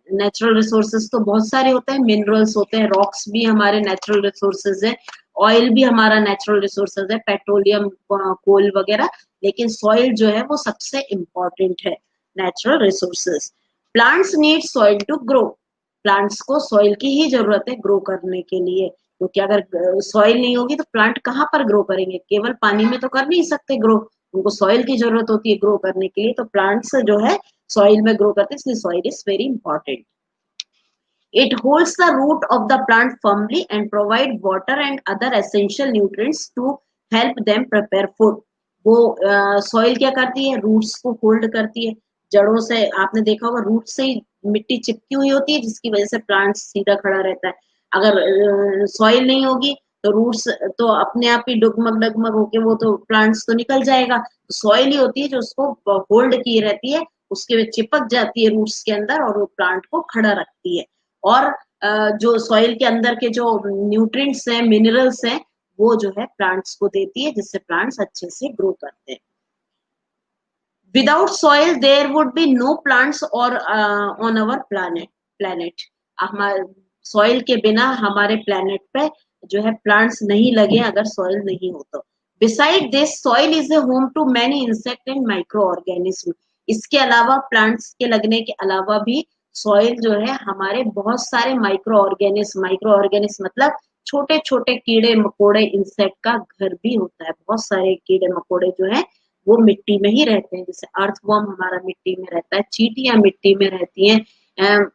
Natural resources तो बहुत सारे होते हैं, मिनरल्स होते हैं, रॉक्स भी हमारे नेचुरल रिसोर्सेज है, ऑयल भी हमारा नेचुरल रिसोर्सेज है, पेट्रोलियम, कोल वगैरह, लेकिन सॉइल जो है वो सबसे इम्पोर्टेंट है natural resources. Plants need soil to grow, plants को सॉइल की ही जरूरत है ग्रो करने के लिए, क्योंकि अगर सॉइल नहीं होगी तो प्लांट कहाँ पर ग्रो करेंगे, केवल पानी में तो कर नहीं सकते ग्रो, उनको सॉइल की जरूरत होती है ग्रो करने के लिए, तो प्लांट्स जो है सॉइल में ग्रो करते हैं, इसलिए soil is very important. It holds the root of the plant firmly and provide water and other essential nutrients to help them prepare food. वो सॉइल क्या करती है, रूट्स को होल्ड करती है, जड़ों से आपने देखा होगा रूट से ही मिट्टी चिपकी हुई होती है, जिसकी वजह से प्लांट सीधा खड़ा रहता है। अगर सॉइल नहीं होगी तो रूट्स तो अपने आप ही डगमग डगमग होके वो तो प्लांट्स तो निकल जाएगा, सॉइल ही होती है जो उसको होल्ड किए रहती है, उसके चिपक जाती है रूट्स के अंदर और वो प्लांट को खड़ा रखती है। और जो सॉइल के अंदर के जो न्यूट्रिएंट्स हैं, मिनरल्स हैं, वो जो है प्लांट्स को देती है, जिससे प्लांट्स अच्छे से ग्रो करते हैं। Without soil there would be no plants और ऑन आवर प्लैनेट। हमारे सॉइल के बिना हमारे प्लैनेट पे जो है प्लांट्स नहीं लगे अगर सॉइल नहीं हो तो। Beside this soil is a home to many insect and micro organism. इसके अलावा प्लांट्स के लगने के अलावा भी सॉइल जो है हमारे बहुत सारे माइक्रो ऑर्गेनिज्म मतलब छोटे छोटे कीड़े मकोड़े इंसेक्ट का घर भी होता है। बहुत सारे कीड़े मकोड़े जो है वो मिट्टी में ही रहते हैं, जैसे अर्थवर्म हमारा मिट्टी में रहता है, चींटियां मिट्टी में रहती हैं,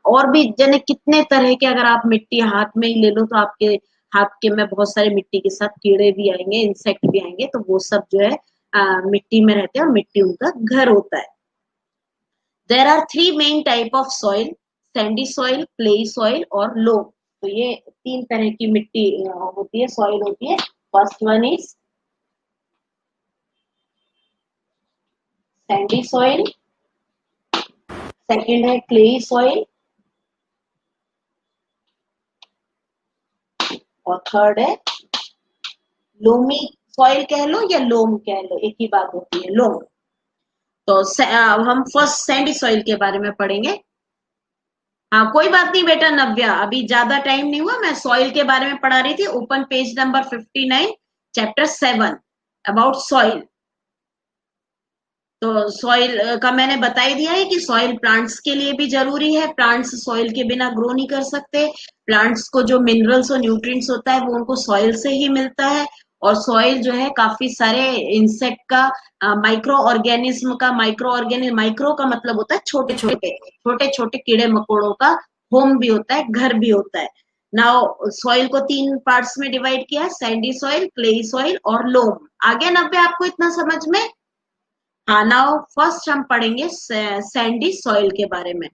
और भी जने कितने तरह के, अगर आप मिट्टी हाथ में ही ले लो तो आपके हाथ के में बहुत सारे मिट्टी के साथ कीड़े भी आएंगे, इंसेक्ट भी आएंगे, तो वो सब जो है मिट्टी में रहते हैं और मिट्टी उनका घर होता है। There are three main type of soil: sandy soil, clay soil और loam। तो ये तीन तरह की मिट्टी होती है, सॉइल होती है। First one is Sandy soil, second है क्ले सॉइल और थर्ड है लोमी सॉइल कह लो या लोम कह लो, एक ही बात होती है, लोम। तो हम फर्स्ट सैंडी सॉइल के बारे में पढ़ेंगे। हाँ कोई बात नहीं बेटा नव्या, अभी ज्यादा टाइम नहीं हुआ, मैं सॉइल के बारे में पढ़ा रही थी। Open page number 59 chapter 7 about soil. तो सॉइल का मैंने बता ही दिया है कि सॉइल प्लांट्स के लिए भी जरूरी है, प्लांट्स सॉइल के बिना ग्रो नहीं कर सकते, प्लांट्स को जो मिनरल्स और न्यूट्रिएंट्स होता है वो उनको सॉइल से ही मिलता है, और सॉइल जो है काफी सारे इंसेक्ट का, माइक्रो ऑर्गेनिज्म का, माइक्रो का मतलब होता है छोटे छोटे कीड़े मकोड़ों का होम भी होता है, घर भी होता है। नाउ सॉइल को तीन पार्ट्स में डिवाइड किया है, सैंडी सॉइल, क्लेई सॉइल और लोम। आगे नब्बे आपको इतना समझ में? हाँ नाउ फर्स्ट हम पढ़ेंगे सैंडी सॉइल के बारे में।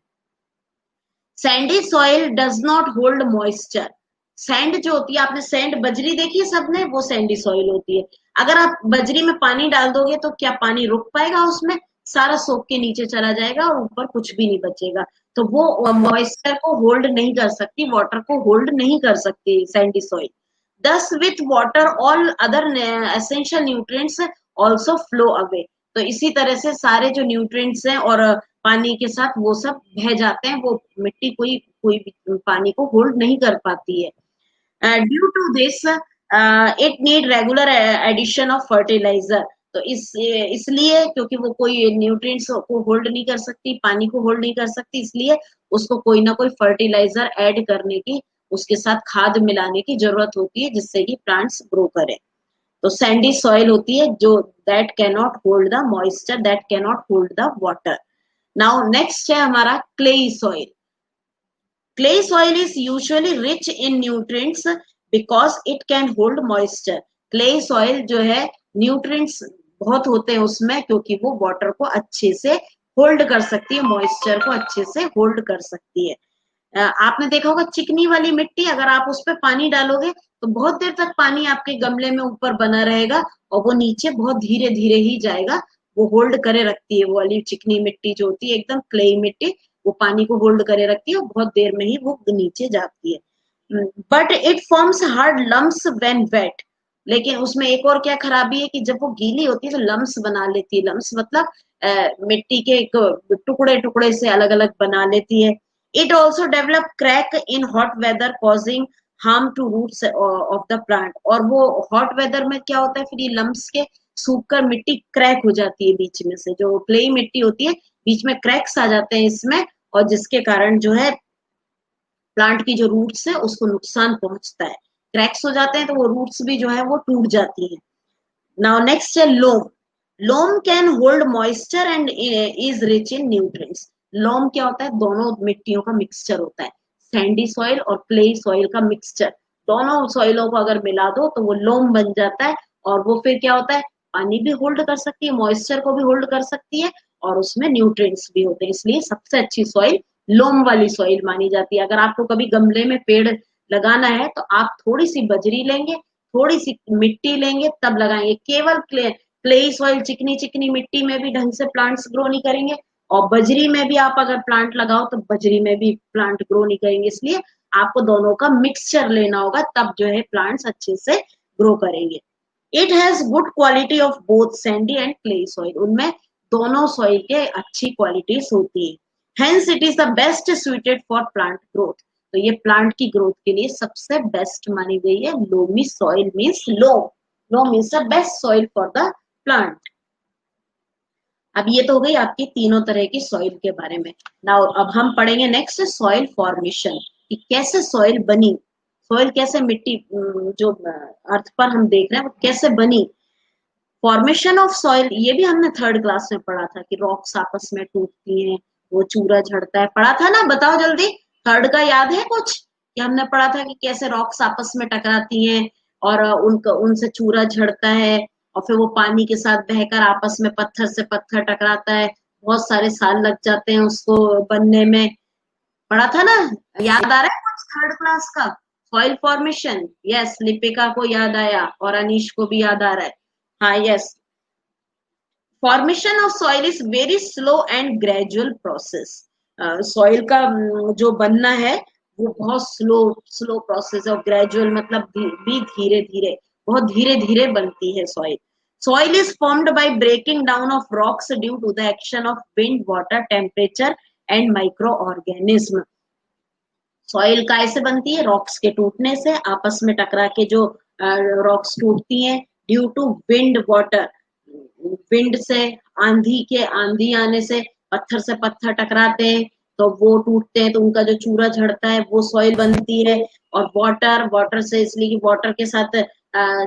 Sandy soil does not hold moisture. Sand जो होती है, आपने सैंड बजरी देखी है सबने, वो सैंडी सॉइल होती है। अगर आप बजरी में पानी डाल दोगे तो क्या पानी रुक पाएगा? उसमें सारा सोख के नीचे चला जाएगा और ऊपर कुछ भी नहीं बचेगा, तो वो मॉइस्चर को होल्ड नहीं कर सकती, वाटर को होल्ड नहीं कर सकती सैंडी सॉइल। दस with water all other essential nutrients also flow away. तो इसी तरह से सारे जो न्यूट्रिएंट्स हैं और पानी के साथ वो सब बह जाते हैं, वो मिट्टी कोई भी पानी को होल्ड नहीं कर पाती है। Due to this it need regular addition of fertiliser. तो इसलिए क्योंकि वो कोई न्यूट्रिएंट्स को होल्ड नहीं कर सकती, पानी को होल्ड नहीं कर सकती, इसलिए उसको कोई ना कोई फर्टिलाइजर ऐड करने की, उसके साथ खाद मिलाने की जरूरत होती है, जिससे कि प्लांट्स ग्रो करें। तो सैंडी सॉइल होती है जो that can not hold the moisture, that can not hold the water. Now next है हमारा clayey soil. Clay soil is usually rich in nutrients because it can hold moisture. Clay soil जो है nutrients बहुत होते हैं उसमें, क्योंकि वो वाटर को अच्छे से होल्ड कर सकती है, मॉइस्चर को अच्छे से होल्ड कर सकती है। आपने देखा होगा चिकनी वाली मिट्टी, अगर आप उस पर पानी डालोगे तो बहुत देर तक पानी आपके गमले में ऊपर बना रहेगा और वो नीचे बहुत धीरे धीरे ही जाएगा, वो होल्ड करे रखती है। वो वाली चिकनी मिट्टी जो होती है, एकदम क्ले मिट्टी, वो पानी को होल्ड करे रखती है और बहुत देर में ही वो नीचे जाती है। But it forms hard lumps when wet. लेकिन उसमें एक और क्या खराबी है कि जब वो गीली होती है तो लम्स बना लेती है। लम्स मतलब मिट्टी के टुकड़े टुकड़े से अलग अलग बना लेती है। It also develop crack in hot weather causing harm to roots of the plant. और वो हॉट वेदर में क्या होता है, फिर ये लम्स के सूख कर मिट्टी क्रैक हो जाती है बीच में से, जो क्लेई मिट्टी होती है बीच में क्रैक्स आ जाते हैं इसमें, और जिसके कारण जो है प्लांट की जो रूट्स है उसको नुकसान पहुंचता है। क्रैक्स हो जाते हैं तो वो रूट्स भी जो है वो टूट जाती है। नाउ नेक्स्ट है loam. Loam can hold moisture and is rich in nutrients. Loam क्या होता है, दोनों मिट्टियों का मिक्सचर होता है, सैंडी सॉइल और क्लेई सॉइल का मिक्सचर। दोनों सॉइलों को अगर मिला दो तो वो लोम बन जाता है, और वो फिर क्या होता है, पानी भी होल्ड कर सकती है, मॉइस्चर को भी होल्ड कर सकती है, और उसमें न्यूट्रिएंट्स भी होते हैं। इसलिए सबसे अच्छी सॉइल लोम वाली सॉइल मानी जाती है। अगर आपको कभी गमले में पेड़ लगाना है तो आप थोड़ी सी बजरी लेंगे, थोड़ी सी मिट्टी लेंगे, तब लगाएंगे। केवल क्ले सॉइल, चिकनी चिकनी मिट्टी में भी ढंग से प्लांट्स ग्रो नहीं करेंगे, और बजरी में भी आप अगर प्लांट लगाओ तो बजरी में भी प्लांट ग्रो नहीं करेंगे। इसलिए आपको दोनों का मिक्सचर लेना होगा, तब जो है प्लांट्स अच्छे से ग्रो करेंगे। It has good quality of both Sandy and clay soil. उनमें दोनों सॉइल के अच्छी क्वालिटीज होती है। Hence it is the best suited for plant growth. तो ये प्लांट की ग्रोथ के लिए सबसे बेस्ट मानी गई है loamy soil. Means loam, loam is the best soil for the plant. अब ये तो हो गई आपकी तीनों तरह की सॉइल के बारे में। नाउ अब हम पढ़ेंगे नेक्स्ट सॉइल फॉर्मेशन, कि कैसे सॉइल बनी, सॉइल कैसे मिट्टी जो अर्थ पर हम देख रहे हैं वो कैसे बनी। फॉर्मेशन ऑफ सॉइल, ये भी हमने थर्ड क्लास में पढ़ा था कि रॉक्स आपस में टूटती हैं, वो चूरा झड़ता है, पढ़ा था ना, बताओ जल्दी। थर्ड का याद है कुछ, कि हमने पढ़ा था कि कैसे रॉक्स आपस में टकराती हैं और उनका उनसे चूरा झड़ता है, और फिर वो पानी के साथ बहकर आपस में पत्थर से पत्थर टकराता है, बहुत सारे साल लग जाते हैं उसको बनने में। पढ़ा था ना, याद आ रहा है कुछ थर्ड क्लास का? सॉइल फॉर्मेशन, यस, लिपिका को याद आया और अनीश को भी याद आ रहा है। हाँ, yes. Formation of soil is very slow and gradual process. Soil का जो बनना है वो बहुत स्लो स्लो प्रोसेस है, और ग्रेजुअल मतलब भी धीरे धीरे, बहुत धीरे धीरे बनती है soil. Soil is formed by breaking down of rocks due to the action of wind, water, temperature and micro organism. Soil कैसे बनती है, रॉक्स के टूटने से, आपस में टकरा के जो रॉक्स टूटती हैं, due to wind, water, wind से, आंधी आने से पत्थर से पत्थर टकराते हैं तो वो टूटते हैं, तो उनका जो चूरा झड़ता है वो सॉइल बनती है। और वाटर, वाटर से इसलिए कि वाटर के साथ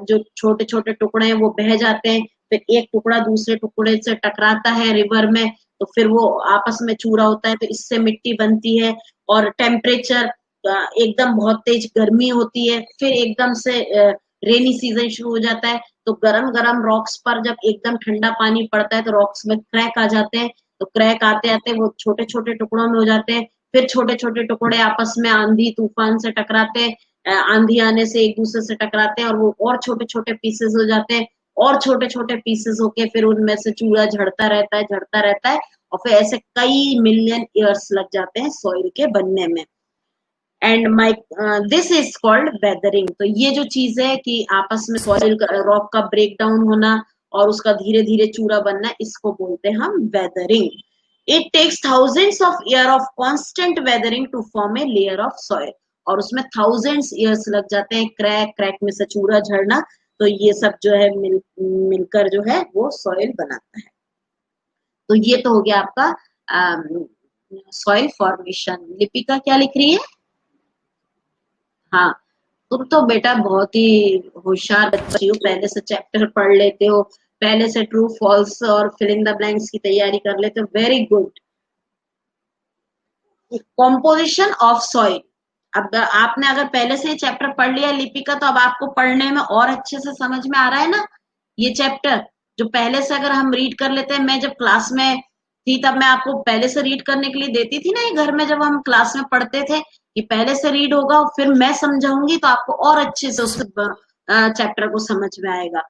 जो छोटे छोटे टुकड़े हैं वो बह जाते हैं, फिर एक टुकड़ा दूसरे टुकड़े से टकराता है रिवर में, तो फिर वो आपस में चूरा होता है, तो इससे मिट्टी बनती है। और टेम्परेचर, एकदम बहुत तेज गर्मी होती है, फिर एकदम से रेनी सीजन शुरू हो जाता है, तो गरम गरम रॉक्स पर जब एकदम ठंडा पानी पड़ता है तो रॉक्स में क्रैक आ जाते हैं, तो क्रैक आते आते वो छोटे छोटे टुकड़ों में हो जाते हैं, फिर छोटे छोटे टुकड़े आपस में आंधी तूफान से टकराते हैं, आंधी आने से एक दूसरे से टकराते हैं, और वो और छोटे छोटे पीसेस हो जाते हैं, और छोटे छोटे पीसेस होके फिर उनमें से चूड़ा झड़ता रहता है, झड़ता रहता है, और फिर ऐसे कई मिलियन ईयर्स लग जाते हैं सॉइल के बनने में। And my this is called weathering. तो ये जो चीज है कि आपस में सॉइल रॉक का ब्रेक डाउन होना और उसका धीरे धीरे चूरा बनना, इसको बोलते हैं हम weathering. It takes thousands of year of constant weathering to form a layer of soil. और उसमें थाउजेंड्स ईयर्स लग जाते हैं, क्रैक क्रैक में से चूरा झड़ना, तो ये सब जो है मिलकर जो है वो सॉइल बनाता है। तो ये तो हो गया आपका सॉइल फॉर्मेशन। लिपिका क्या लिख रही है? हाँ, तुम तो बेटा बहुत ही होशियार बच्ची हो, पहले से चैप्टर पढ़ लेते हो, पहले से ट्रू फॉल्स और फिलिंग द ब्लैंक्स की तैयारी कर लेते हो, very good. Composition of soil, अब आपने अगर पहले से चैप्टर पढ़ लिया लिपिका, तो अब आपको पढ़ने में और अच्छे से समझ में आ रहा है ना ये चैप्टर। जो पहले से अगर हम रीड कर लेते हैं, मैं जब क्लास में थी तब मैं आपको पहले से रीड करने के लिए देती थी ना, ये घर में जब हम क्लास में पढ़ते थे, कि पहले से रीड होगा फिर मैं समझाऊंगी तो आपको और अच्छे से उस चैप्टर को समझ में आएगा।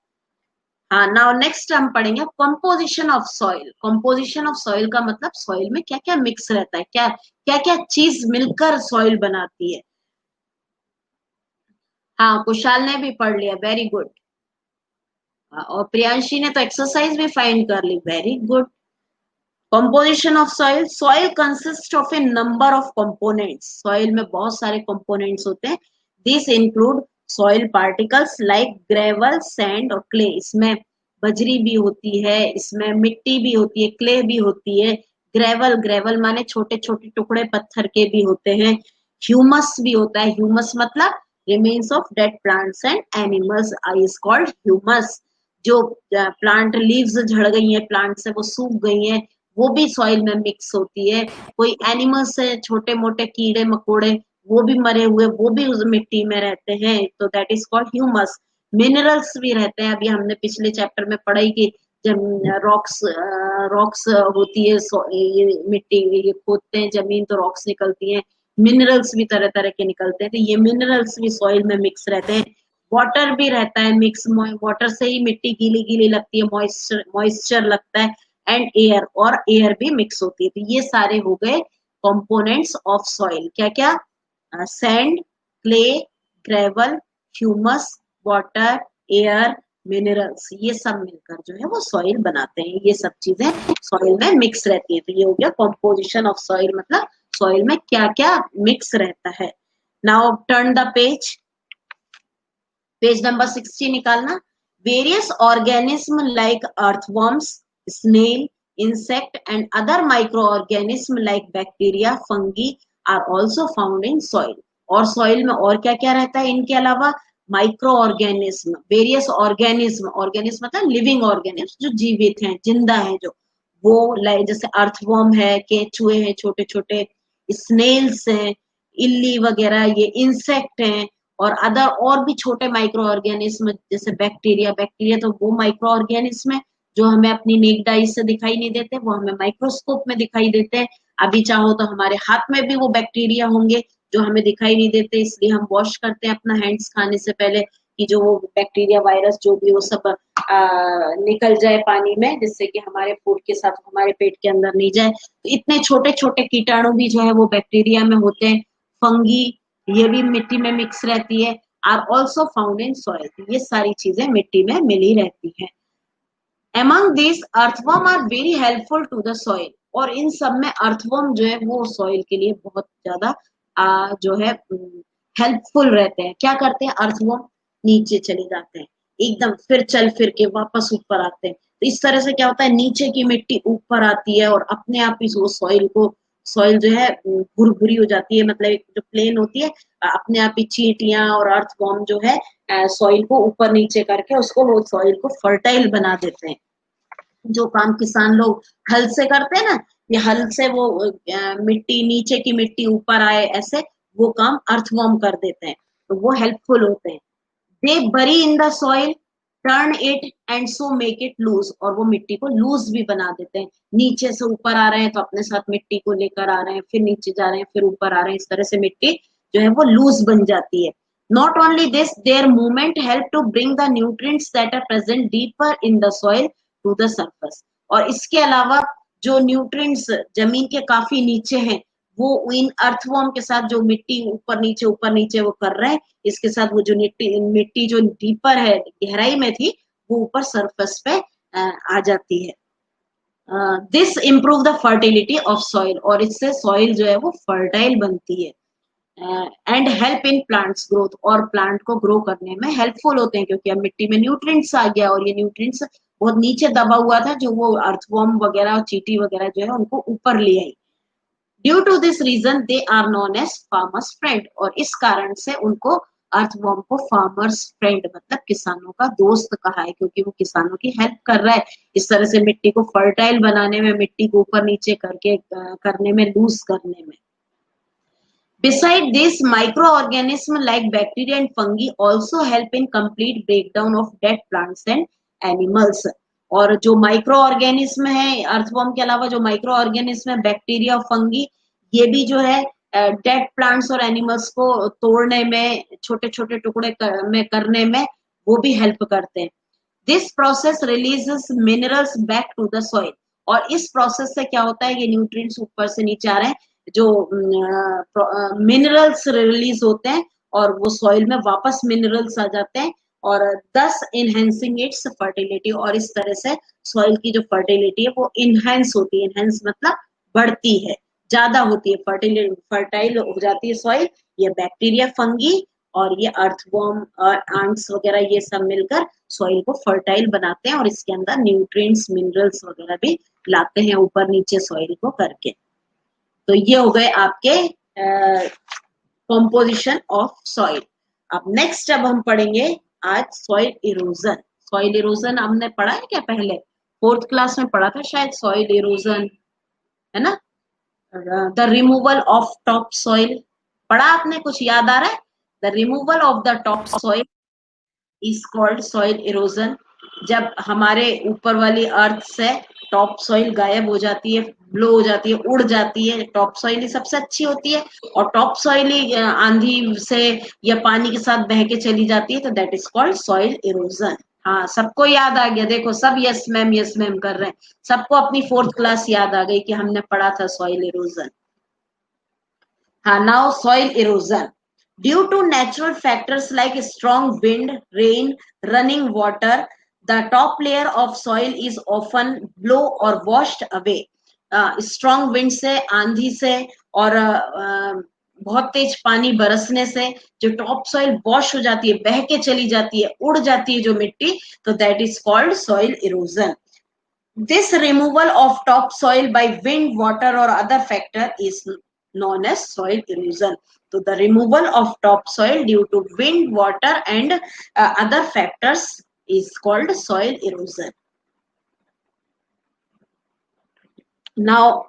हाँ, नाउ नेक्स्ट हम पढ़ेंगे composition of soil. Composition of soil का मतलब सॉइल में क्या क्या मिक्स रहता है, क्या क्या क्या चीज मिलकर सॉइल बनाती है। हाँ, कुशाल ने भी पढ़ लिया, वेरी गुड। और प्रियांशी ने तो एक्सरसाइज भी फाइंड कर ली, very good. Composition of soil, soil consist of a number of components, soil में बहुत सारे कंपोनेंट्स होते हैं। This include soil particles like gravel, sand और क्ले, इसमें बजरी भी होती है, इसमें मिट्टी भी होती है, क्ले भी होती है। ग्रेवल, ग्रेवल माने छोटे छोटे टुकड़े पत्थर के भी होते हैं। ह्यूमस भी होता है, ह्यूमस मतलब remains of dead plants and animals is called humus. जो प्लांट लीव्स झड़ गई हैं, प्लांट से वो सूख गई हैं, वो भी सॉइल में मिक्स होती है। कोई एनिमल्स है, छोटे मोटे कीड़े मकोड़े, वो भी मरे हुए, वो भी उस मिट्टी में रहते हैं, तो that is called humus. Minerals भी रहते हैं, अभी हमने पिछले चैप्टर में पढ़ा ही कि जब रॉक्स रॉक्स होती है, ये मिट्टी ये खोदते हैं जमीन तो रॉक्स निकलती हैं, मिनरल्स भी तरह तरह के निकलते हैं, तो ये मिनरल्स भी सॉइल में मिक्स रहते हैं। वाटर भी रहता है मिक्स, वाटर से ही मिट्टी गीली गीली लगती है, मॉइस्चर मॉइस्चर लगता है। एंड एयर, और एयर भी मिक्स होती है, तो ये सारे हो गए कंपोनेंट्स ऑफ सॉइल। क्या क्या? Sand, clay, gravel, humus, water, air, minerals, ये सब मिलकर जो है वो सॉइल बनाते हैं। ये सब चीजें सॉइल में मिक्स रहती है, तो ये हो गया कंपोजिशन ऑफ सॉइल, मतलब सॉइल में क्या क्या मिक्स रहता है। Now turn the page, page number 60 निकालना। Various organism like earthworms, snail, insect and other microorganism like bacteria, fungi are also found in soil। और सॉइल में और क्या क्या रहता है इनके अलावा? Micro organism, various organism, organism मतलब लिविंग ऑर्गेनिज्म, जो जीवित हैं, जिंदा है जो, वो लाइक जैसे अर्थवर्म है, केचुए हैं छोटे छोटे, स्नेल्स हैं, इल्ली वगैरह, ये इंसेक्ट हैं, और अदर और भी छोटे माइक्रो ऑर्गेनिज्म जैसे बैक्टीरिया, बैक्टीरिया तो वो माइक्रो ऑर्गेनिज्म है जो हमें अपनी नेक्ड आई से दिखाई नहीं देते, वो हमें माइक्रोस्कोप में दिखाई देते हैं। अभी चाहो तो हमारे हाथ में भी वो बैक्टीरिया होंगे जो हमें दिखाई नहीं देते, इसलिए हम वॉश करते हैं अपना हैंड्स खाने से पहले, कि जो वो बैक्टीरिया वायरस जो भी वो सब निकल जाए पानी में, जिससे कि हमारे फूड के साथ हमारे पेट के अंदर नहीं जाए। तो इतने छोटे छोटे कीटाणु भी जो है वो बैक्टीरिया में होते हैं। फंगी, ये भी मिट्टी में मिक्स रहती है, are also found in soil. ये सारी चीजें मिट्टी में मिली रहती है। Among these, earthworm are very helpful to the soil। और इन सब में अर्थवर्म जो है वो सॉइल के लिए बहुत ज्यादा जो है हेल्पफुल रहते हैं। क्या करते हैं अर्थवर्म? नीचे चले जाते हैं एकदम, फिर चल फिर के वापस ऊपर आते हैं, तो इस तरह से क्या होता है, नीचे की मिट्टी ऊपर आती है और अपने आप ही वो सॉइल जो है भुरभुरी हो जाती है, मतलब एक जो प्लेन होती है, अपने आप ही चींटियां और अर्थवर्म जो है सॉइल को ऊपर नीचे करके उसको वो सॉइल को फर्टाइल बना देते हैं। जो काम किसान लोग हल से करते हैं ना, ये हल से वो मिट्टी, नीचे की मिट्टी ऊपर आए, ऐसे वो काम अर्थवर्म कर देते हैं, तो वो हेल्पफुल होते हैं। They bury in the soil, turn it and so make it loose, और वो मिट्टी को लूज भी बना देते हैं। नीचे से ऊपर आ रहे हैं तो अपने साथ मिट्टी को लेकर आ रहे हैं, फिर नीचे जा रहे हैं, फिर ऊपर आ रहे हैं, इस तरह से मिट्टी जो है वो लूज बन जाती है। Not only this, their movement help to bring the nutrients that are present deeper in the soil to the surface. और इसके अलावा जो न्यूट्रिएंट्स जमीन के काफी नीचे हैं, वो इन अर्थवर्म के साथ जो मिट्टी ऊपर नीचे वो कर रहे हैं, इसके साथ वो जो मिट्टी जो डीपर है, गहराई में थी, वो ऊपर सरफेस पे आ जाती है। This improve the fertility of soil, और इससे सॉइल जो है वो फर्टाइल बनती है। And help in plants growth, और प्लांट को ग्रो करने में हेल्पफुल होते हैं, क्योंकि अब मिट्टी में न्यूट्रिएंट्स आ गया, और ये न्यूट्रिएंट्स बहुत नीचे दबा हुआ था, जो वो अर्थवर्म वगैरह और चींटी वगैरह जो है उनको ऊपर ले आई। Due to this reason they are known as farmers friend, और इस कारण से उनको अर्थवर्म को फार्मर्स फ्रेंड मतलब किसानों का दोस्त कहा है, क्योंकि वो किसानों की हेल्प कर रहा है इस तरह से मिट्टी को फर्टाइल बनाने में, मिट्टी को ऊपर नीचे करके करने में, लूज करने में। Beside this, microorganisms like bacteria and fungi also help in complete breakdown of dead plants and animals। और जो माइक्रो ऑर्गेनिज्म है अर्थवर्म के अलावा, जो माइक्रो ऑर्गेनिज्म है बैक्टीरिया, फंगी, ये भी जो है डेड प्लांट्स और एनिमल्स को तोड़ने में, छोटे छोटे टुकड़े में करने में वो भी हेल्प करते हैं। This process releases minerals back to the soil, और इस प्रोसेस से क्या होता है, ये न्यूट्रिएंट्स ऊपर से नीचे आ रहे हैं, जो मिनरल्स रिलीज होते हैं और वो सॉइल में वापस मिनरल्स आ जाते हैं, और thus enhancing its fertility, और इस तरह से सॉइल की जो फर्टिलिटी है वो इनहेंस होती है। इनहेंस मतलब बढ़ती है, ज्यादा होती है, फर्टाइल हो जाती है सॉइल। ये बैक्टीरिया, फंगी और ये अर्थवॉर्म और आंट्स वगैरह ये सब मिलकर सॉइल को फर्टाइल बनाते हैं और इसके अंदर न्यूट्रिएंट्स, मिनरल्स वगैरह भी लाते हैं ऊपर नीचे सॉइल को करके। तो ये हो गए आपके कॉम्पोजिशन ऑफ सॉइल। अब नेक्स्ट अब हम पढ़ेंगे आज सॉइल इरोजन। सॉइल इरोजन हमने पढ़ा है क्या पहले? 4th क्लास में पढ़ा था शायद सॉइल इरोजन, है ना? The removal of top soil पढ़ा आपने? कुछ याद आ रहा है? The removal of the top soil is called soil erosion. जब हमारे ऊपर वाली अर्थ से टॉप सॉइल गायब हो जाती है, ब्लो हो जाती है, उड़ जाती है, टॉप सॉइल ही सबसे अच्छी होती है, और टॉप सॉइल ही आंधी से या पानी के साथ बह के चली जाती है, तो that is called soil erosion. हाँ, सबको याद आ गया, देखो सब यस मैम कर रहे हैं, सबको अपनी 4th क्लास याद आ गई कि हमने पढ़ा था सॉइल इरोजन। हाँ, now soil erosion due to natural factors like strong wind, rain, running water, the top layer of soil is often blow or washed away. Strong wind से, आंधी से और बहुत तेज पानी बरसने से जो टॉप सॉइल वॉश हो जाती है, बह के चली जाती है, उड़ जाती है जो मिट्टी, तो that is called soil erosion. This removal of topsoil by wind, water or other factor is known as soil erosion. So the removal of topsoil due to wind, water and other factors is called soil erosion. Now,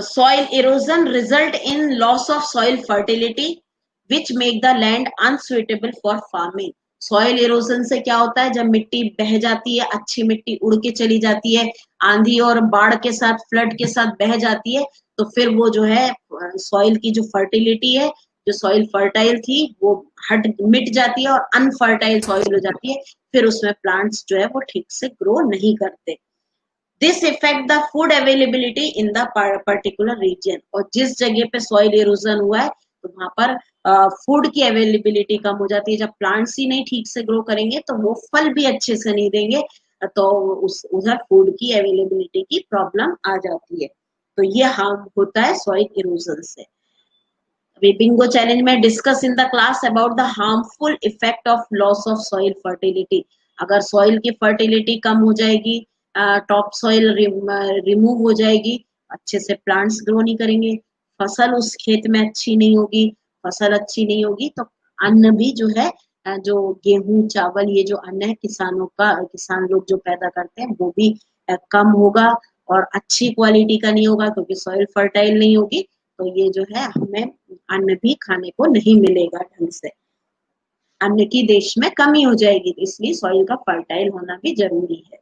soil erosion result in loss of soil fertility, which make the land unsuitable for farming. Soil erosion से क्या होता है? जब मिट्टी बह जाती है, अच्छी मिट्टी उड़ के चली जाती है, आंधी और बाढ़ के साथ, फ्लड के साथ बह जाती है, तो फिर वो जो है सॉइल की जो फर्टिलिटी है, जो सॉइल फर्टाइल थी वो मिट जाती है और अनफर्टाइल सॉइल हो जाती है, फिर उसमें प्लांट्स जो है वो ठीक से ग्रो नहीं करते। This effect the food availability in the particular region, और जिस जगह पे सॉइल इरोजन हुआ है तो वहां पर फूड की अवेलेबिलिटी कम हो जाती है। जब प्लांट्स ही नहीं ठीक से ग्रो करेंगे तो वो फल भी अच्छे से नहीं देंगे, तो उधर फूड की अवेलेबिलिटी की प्रॉब्लम आ जाती है। तो ये हार्म होता है सॉइल इरोजन से। अभी बिंगो चैलेंज में discuss in the class about the harmful effect of loss of soil fertility. अगर सॉइल की फर्टिलिटी कम हो जाएगी, टॉप सॉइल रिमूव हो जाएगी, अच्छे से प्लांट्स ग्रो नहीं करेंगे, फसल उस खेत में अच्छी नहीं होगी, फसल अच्छी नहीं होगी तो अन्न भी जो है, जो गेहूं चावल ये जो अन्न है किसानों का, किसान लोग जो पैदा करते हैं वो भी कम होगा और अच्छी क्वालिटी का नहीं होगा, क्योंकि सॉइल फर्टाइल नहीं होगी, तो ये जो है हमें अन्न भी खाने को नहीं मिलेगा ढंग से, अन्न की देश में कमी हो जाएगी, तो इसलिए सॉइल का फर्टाइल होना भी जरूरी है।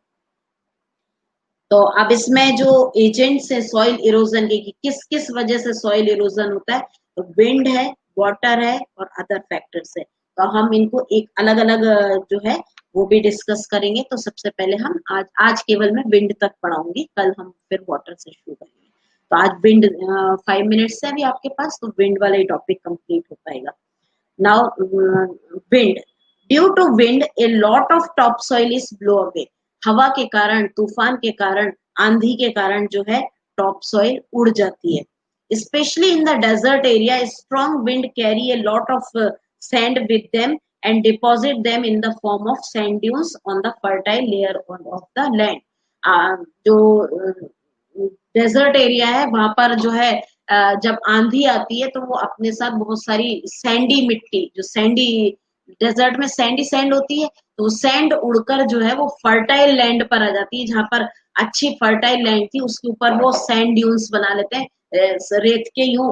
तो अब इसमें जो एजेंट्स है सॉइल इरोजन के, किस किस वजह से सॉइल इरोजन होता है, तो विंड है, वाटर है और अदर फैक्टर्स है। तो हम इनको एक अलग अलग जो है वो भी डिस्कस करेंगे। तो सबसे पहले हम आज केवल मैं विंड तक पढ़ाऊंगी, कल हम फिर वाटर से शुरू करेंगे। तो आज विंड 5 मिनट्स है अभी आपके पास, तो विंड वाला ही टॉपिक कंप्लीट हो पाएगा। Now wind, due to wind a lot of top soil is blow away. हवा के कारण, तूफान के कारण, आंधी के कारण जो है टॉप सॉइल उड़ जाती है। Specially in the desert area, strong wind carry a lot of sand with them and deposit them in the form of sand dunes on the fertile layer of the land. जो desert area है वहां पर जो है जब आंधी आती है तो वो अपने साथ बहुत सारी सैंडी मिट्टी, जो सैंडी डेजर्ट में सैंडी सैंड होती है, तो सैंड उड़कर जो है वो फर्टाइल लैंड पर आ जाती है, जहां पर अच्छी फर्टाइल लैंड थी उसके ऊपर वो सैंड ड्यून्स बना लेते हैं, रेत के यूं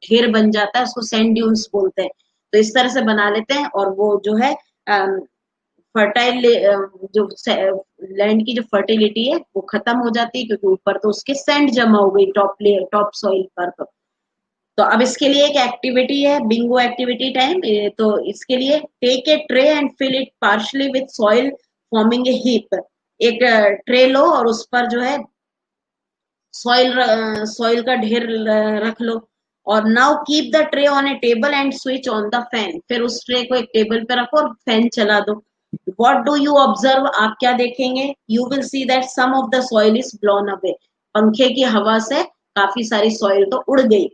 ढेर बन जाता है, उसको सैंड ड्यून्स बोलते हैं। तो इस तरह से बना लेते हैं और वो जो है फर्टाइल जो लैंड की जो फर्टिलिटी है वो खत्म हो जाती है, क्योंकि ऊपर तो उसके सैंड जमा हो गई टॉप सॉइल पर। तो अब इसके लिए एक एक्टिविटी है, बिंगो एक्टिविटी टाइम। तो इसके लिए take a tray and fill it partially with soil forming a heap. एक ट्रे लो और उस पर जो है सॉइल का ढेर रख लो, और now keep the tray on A table and switch on the fan. फिर उस ट्रे को एक टेबल पे रखो और फैन चला दो। What do you observe? आप क्या देखेंगे? You will see that some of the soil is blown away. पंखे की हवा से काफी सारी soil तो उड़ गई.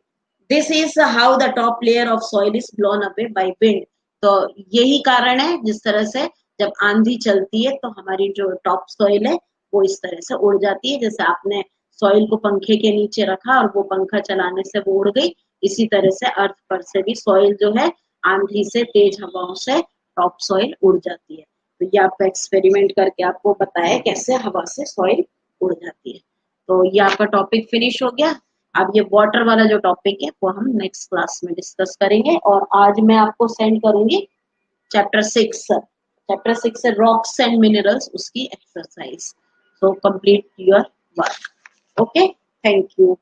This is how the top layer of soil is blown away by wind. तो यही कारण है जिस तरह से जब आंधी चलती है तो हमारी जो टॉप सॉइल है वो इस तरह से उड़ जाती है. जैसे आपने सॉइल को पंखे के नीचे रखा और वो पंखा चलाने से वो उड़ गई, इसी तरह से अर्थ पर से भी सॉइल जो है आंधी से, तेज हवाओं से टॉप सॉइल उड़ जाती है. तो ये आपका एक्सपेरिमेंट करके आपको पता है कैसे हवा से सॉइल उड़ जाती है. तो ये आपका टॉपिक फिनिश हो गया. अब ये वाटर वाला जो टॉपिक है वो हम नेक्स्ट क्लास में डिस्कस करेंगे. और आज मैं आपको सेंड करूंगी चैप्टर 6 है रॉक्स एंड मिनरल्स, उसकी exercise. So complete your work. Okay, thank you.